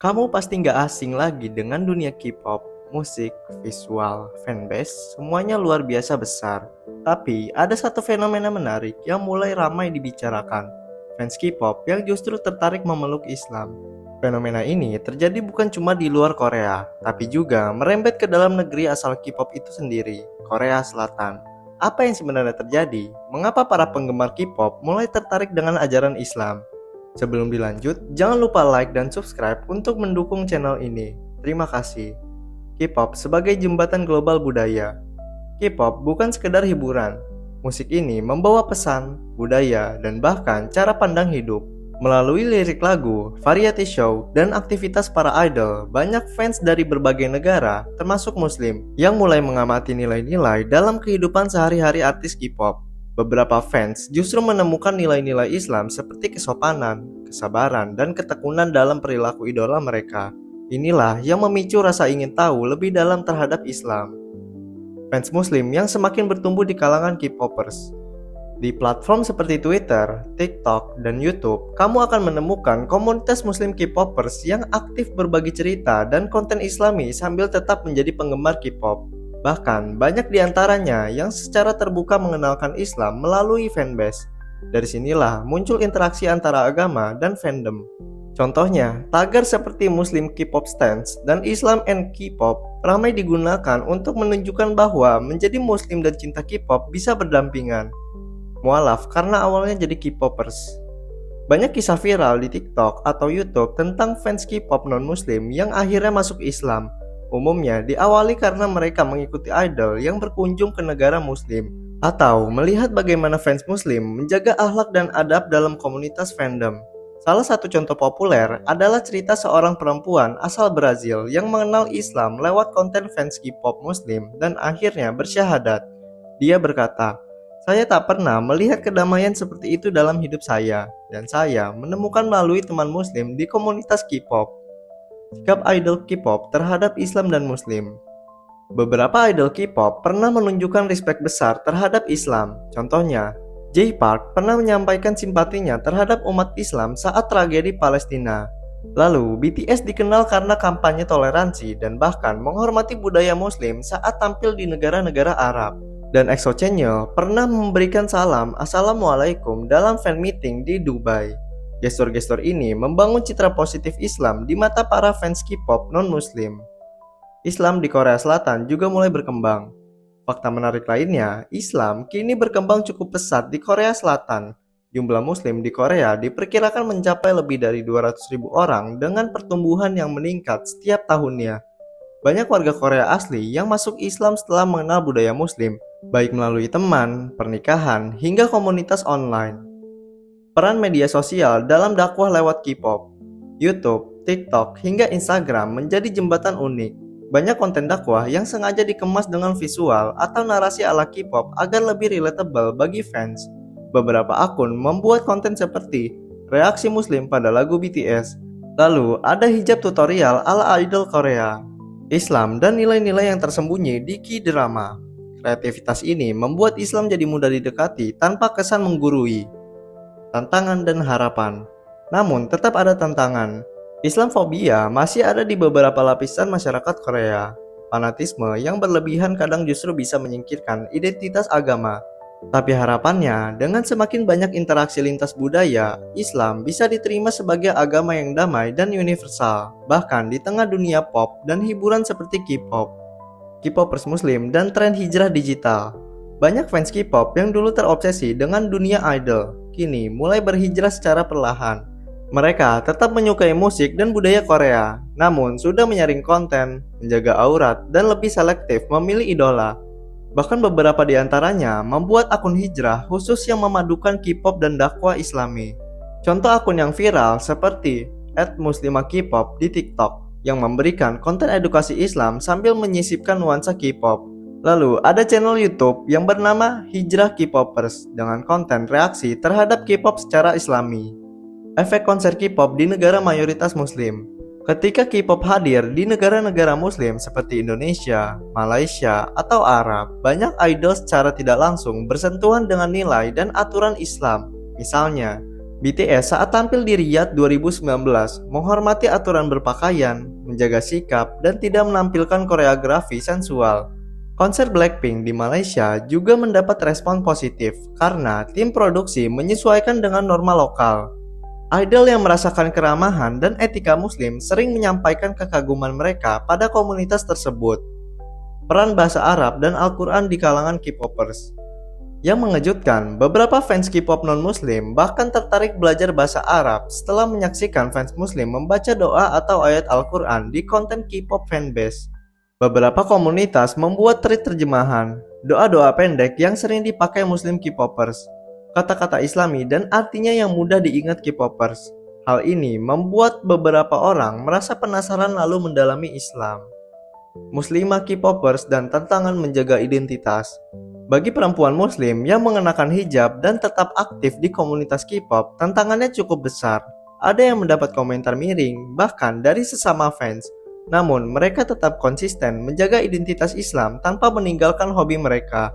Kamu pasti nggak asing lagi dengan dunia K-pop, musik, visual, fanbase, semuanya luar biasa besar. Tapi ada satu fenomena menarik yang mulai ramai dibicarakan. Fans K-pop yang justru tertarik memeluk Islam. Fenomena ini terjadi bukan cuma di luar Korea, tapi juga merembet ke dalam negeri asal K-pop itu sendiri, Korea Selatan. Apa yang sebenarnya terjadi? Mengapa para penggemar K-pop mulai tertarik dengan ajaran Islam? Sebelum dilanjut, jangan lupa like dan subscribe untuk mendukung channel ini. Terima kasih. K-pop sebagai jembatan global budaya. K-pop bukan sekedar hiburan. Musik ini membawa pesan, budaya, dan bahkan cara pandang hidup. Melalui lirik lagu, variety show, dan aktivitas para idol, banyak fans dari berbagai negara, termasuk Muslim, yang mulai mengamati nilai-nilai dalam kehidupan sehari-hari artis K-pop. Beberapa fans justru menemukan nilai-nilai Islam seperti kesopanan, kesabaran, dan ketekunan dalam perilaku idola mereka. Inilah yang memicu rasa ingin tahu lebih dalam terhadap Islam. Fans Muslim yang semakin bertumbuh di kalangan K-popers. Di platform seperti Twitter, TikTok, dan YouTube, kamu akan menemukan komunitas Muslim K-popers yang aktif berbagi cerita dan konten Islami sambil tetap menjadi penggemar K-pop. Bahkan, banyak di antaranya yang secara terbuka mengenalkan Islam melalui fanbase. Dari sinilah muncul interaksi antara agama dan fandom. Contohnya, tagar seperti Muslim K-pop Stance dan Islam and K-pop ramai digunakan untuk menunjukkan bahwa menjadi Muslim dan cinta K-pop bisa berdampingan. Mualaf karena awalnya jadi K-popers. Banyak kisah viral di TikTok atau YouTube tentang fans K-pop non-Muslim yang akhirnya masuk Islam. Umumnya diawali karena mereka mengikuti idol yang berkunjung ke negara Muslim, atau melihat bagaimana fans Muslim menjaga akhlak dan adab dalam komunitas fandom. Salah satu contoh populer adalah cerita seorang perempuan asal Brazil yang mengenal Islam lewat konten fans K-pop Muslim dan akhirnya bersyahadat. Dia berkata, "Saya tak pernah melihat kedamaian seperti itu dalam hidup saya, dan saya menemukan melalui teman Muslim di komunitas K-pop." Sikap idol K-pop terhadap Islam dan Muslim. Beberapa idol K-pop pernah menunjukkan respek besar terhadap Islam. Contohnya, Jay Park pernah menyampaikan simpatinya terhadap umat Islam saat tragedi Palestina. Lalu, BTS dikenal karena kampanye toleransi dan bahkan menghormati budaya Muslim saat tampil di negara-negara Arab. Dan EXO Chanyeol pernah memberikan salam Assalamualaikum dalam fan meeting di Dubai. Gestur-gestur ini membangun citra positif Islam di mata para fans K-pop non-Muslim. Islam di Korea Selatan juga mulai berkembang. Fakta menarik lainnya, Islam kini berkembang cukup pesat di Korea Selatan. Jumlah Muslim di Korea diperkirakan mencapai lebih dari 200.000 orang dengan pertumbuhan yang meningkat setiap tahunnya. Banyak warga Korea asli yang masuk Islam setelah mengenal budaya Muslim, baik melalui teman, pernikahan, hingga komunitas online. Peran media sosial dalam dakwah lewat K-pop, YouTube, TikTok, hingga Instagram menjadi jembatan unik. Banyak konten dakwah yang sengaja dikemas dengan visual atau narasi ala K-pop agar lebih relatable bagi fans. Beberapa akun membuat konten seperti reaksi Muslim pada lagu BTS. Lalu ada hijab tutorial ala idol Korea, Islam, dan nilai-nilai yang tersembunyi di K-drama. Kreativitas ini membuat Islam jadi mudah didekati tanpa kesan menggurui. Tantangan dan harapan. Namun tetap ada tantangan. Islamfobia masih ada di beberapa lapisan masyarakat Korea. Fanatisme yang berlebihan kadang justru bisa menyingkirkan identitas agama. Tapi harapannya, dengan semakin banyak interaksi lintas budaya, Islam bisa diterima sebagai agama yang damai dan universal, bahkan di tengah dunia pop dan hiburan seperti K-pop. K-popers Muslim dan tren hijrah digital. Banyak fans K-pop yang dulu terobsesi dengan dunia idol, kini mulai berhijrah secara perlahan. Mereka tetap menyukai musik dan budaya Korea, namun sudah menyaring konten, menjaga aurat, dan lebih selektif memilih idola. Bahkan beberapa di antaranya membuat akun hijrah khusus yang memadukan K-pop dan dakwah Islami. Contoh akun yang viral seperti @muslimakpop di TikTok yang memberikan konten edukasi Islam sambil menyisipkan nuansa K-pop. Lalu ada channel YouTube yang bernama Hijrah K-popers dengan konten reaksi terhadap K-pop secara Islami. Efek konser K-pop di negara mayoritas Muslim. Ketika K-pop hadir di negara-negara Muslim seperti Indonesia, Malaysia, atau Arab, banyak idol secara tidak langsung bersentuhan dengan nilai dan aturan Islam. Misalnya, BTS saat tampil di Riyadh 2019 menghormati aturan berpakaian, menjaga sikap, dan tidak menampilkan koreografi sensual. Konser Blackpink di Malaysia juga mendapat respon positif karena tim produksi menyesuaikan dengan norma lokal. Idol yang merasakan keramahan dan etika muslim sering menyampaikan kekaguman mereka pada komunitas tersebut. Peran bahasa Arab dan Al-Quran di kalangan K-popers. Yang mengejutkan, beberapa fans K-pop non-muslim bahkan tertarik belajar bahasa Arab setelah menyaksikan fans muslim membaca doa atau ayat Al-Quran di konten K-pop fanbase. Beberapa komunitas membuat thread terjemahan, doa-doa pendek yang sering dipakai muslim K-popers, kata-kata islami dan artinya yang mudah diingat K-popers. Hal ini membuat beberapa orang merasa penasaran lalu mendalami Islam. Muslimah K-popers dan tantangan menjaga identitas. Bagi perempuan muslim yang mengenakan hijab dan tetap aktif di komunitas K-pop, tantangannya cukup besar. Ada yang mendapat komentar miring, bahkan dari sesama fans. Namun, mereka tetap konsisten menjaga identitas Islam tanpa meninggalkan hobi mereka.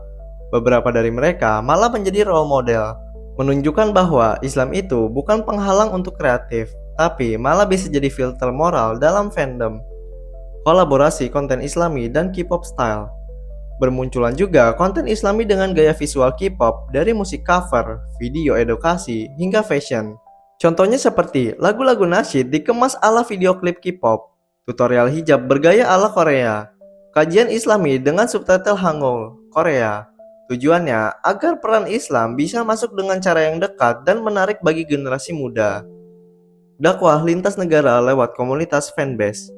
Beberapa dari mereka malah menjadi role model, menunjukkan bahwa Islam itu bukan penghalang untuk kreatif, tapi malah bisa jadi filter moral dalam fandom. Kolaborasi konten Islami dan K-pop style. Bermunculan juga konten Islami dengan gaya visual K-pop dari musik cover, video edukasi, hingga fashion. Contohnya seperti lagu-lagu nasyid dikemas ala video klip K-pop, tutorial hijab bergaya ala Korea, kajian Islami dengan subtitle Hangul, Korea. Tujuannya agar peran Islam bisa masuk dengan cara yang dekat dan menarik bagi generasi muda. Dakwah lintas negara lewat komunitas fanbase.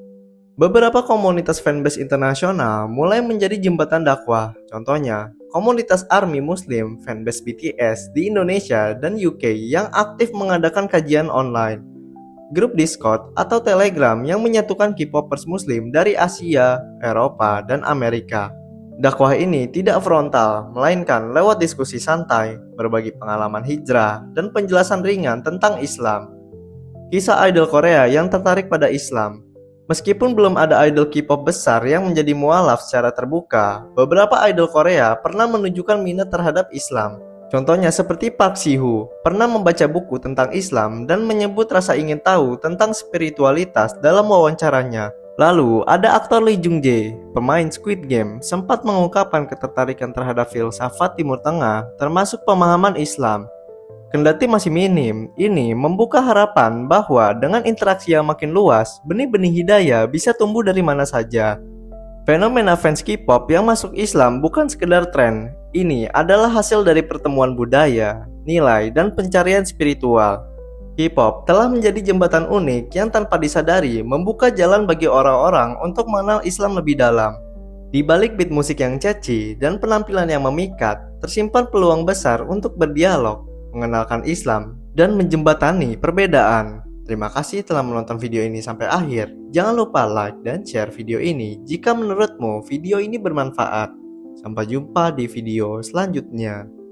Beberapa komunitas fanbase internasional mulai menjadi jembatan dakwah. Contohnya, komunitas ARMY Muslim fanbase BTS di Indonesia dan UK yang aktif mengadakan kajian online. Grup Discord atau Telegram yang menyatukan K-popers Muslim dari Asia, Eropa, dan Amerika. Dakwah ini tidak frontal, melainkan lewat diskusi santai, berbagi pengalaman hijrah, dan penjelasan ringan tentang Islam. Kisah idol Korea yang tertarik pada Islam. Meskipun belum ada idol K-pop besar yang menjadi mualaf secara terbuka, beberapa idol Korea pernah menunjukkan minat terhadap Islam. Contohnya seperti Park Si-hoo pernah membaca buku tentang Islam dan menyebut rasa ingin tahu tentang spiritualitas dalam wawancaranya. Lalu ada aktor Lee Jung-jae, pemain Squid Game, sempat mengungkapkan ketertarikan terhadap filsafat Timur Tengah termasuk pemahaman Islam. Kendati masih minim, ini membuka harapan bahwa dengan interaksi yang makin luas, benih-benih hidayah bisa tumbuh dari mana saja. Fenomena fans K-pop yang masuk Islam bukan sekedar tren. Ini adalah hasil dari pertemuan budaya, nilai, dan pencarian spiritual. K-pop telah menjadi jembatan unik yang tanpa disadari membuka jalan bagi orang-orang untuk mengenal Islam lebih dalam. Di balik beat musik yang catchy dan penampilan yang memikat, tersimpan peluang besar untuk berdialog, mengenalkan Islam, dan menjembatani perbedaan. Terima kasih telah menonton video ini sampai akhir. Jangan lupa like dan share video ini jika menurutmu video ini bermanfaat. Sampai jumpa di video selanjutnya.